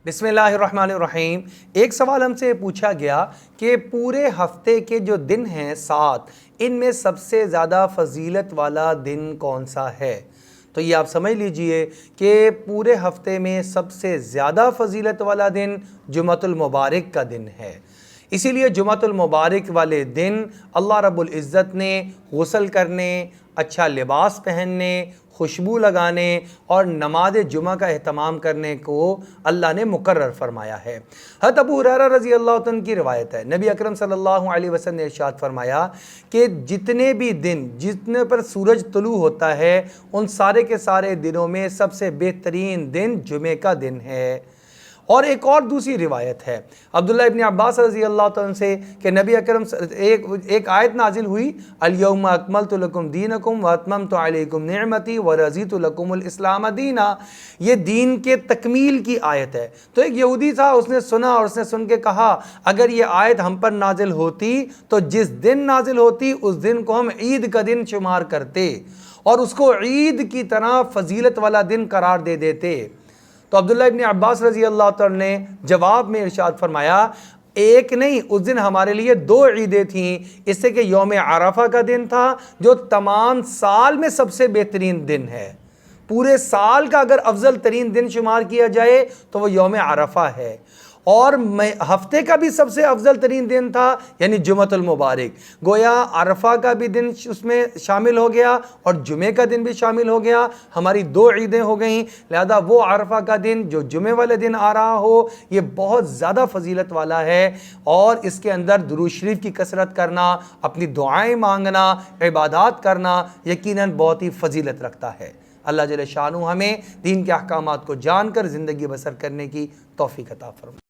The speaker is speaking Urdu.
بسم اللہ الرحمن الرحیم۔ ایک سوال ہم سے پوچھا گیا کہ پورے ہفتے کے جو دن ہیں 7، ان میں سب سے زیادہ فضیلت والا دن کون سا ہے؟ تو یہ آپ سمجھ لیجئے کہ پورے ہفتے میں سب سے زیادہ فضیلت والا دن جمعۃ المبارک کا دن ہے۔ اسی لیے جمعۃ المبارک والے دن اللہ رب العزت نے غسل کرنے، اچھا لباس پہننے، خوشبو لگانے اور نماز جمعہ کا اہتمام کرنے کو اللہ نے مقرر فرمایا ہے۔ حضرت ابو ہریرہ رضی اللہ عنہ کی روایت ہے، نبی اکرم صلی اللہ علیہ وسلم نے ارشاد فرمایا کہ جتنے بھی دن جتنے پر سورج طلوع ہوتا ہے ان سارے کے سارے دنوں میں سب سے بہترین دن جمعے کا دن ہے۔ اور ایک اور دوسری روایت ہے عبداللہ ابن عباس رضی اللہ عنہ سے کہ نبی اکرم ایک آیت نازل ہوئی، الیوم اکملت لکم دینکم واتممت علیکم نعمتی ورضیت لکم الاسلام دینا۔ یہ دین کے تکمیل کی آیت ہے۔ تو ایک یہودی تھا، اس نے سنا اور اس نے سن کے کہا اگر یہ آیت ہم پر نازل ہوتی تو جس دن نازل ہوتی اس دن کو ہم عید کا دن شمار کرتے اور اس کو عید کی طرح فضیلت والا دن قرار دے دیتے۔ تو عبداللہ ابن عباس رضی اللہ عنہ نے جواب میں ارشاد فرمایا، ایک نہیں، اس دن ہمارے لیے 2 عیدیں تھیں، اس سے کہ یوم عرفہ کا دن تھا جو تمام سال میں سب سے بہترین دن ہے۔ پورے سال کا اگر افضل ترین دن شمار کیا جائے تو وہ یوم عرفہ ہے، اور ہفتے کا بھی سب سے افضل ترین دن تھا یعنی جمعۃ المبارک۔ گویا عرفہ کا بھی دن اس میں شامل ہو گیا اور جمعے کا دن بھی شامل ہو گیا، ہماری 2 عیدیں ہو گئیں۔ لہذا وہ عرفہ کا دن جو جمعے والے دن آ رہا ہو یہ بہت زیادہ فضیلت والا ہے، اور اس کے اندر درود شریف کی کثرت کرنا، اپنی دعائیں مانگنا، عبادات کرنا یقیناً بہت ہی فضیلت رکھتا ہے۔ اللہ جل شانہ ہمیں دین کے احکامات کو جان کر زندگی بسر کرنے کی توفیق عطا فرمائے۔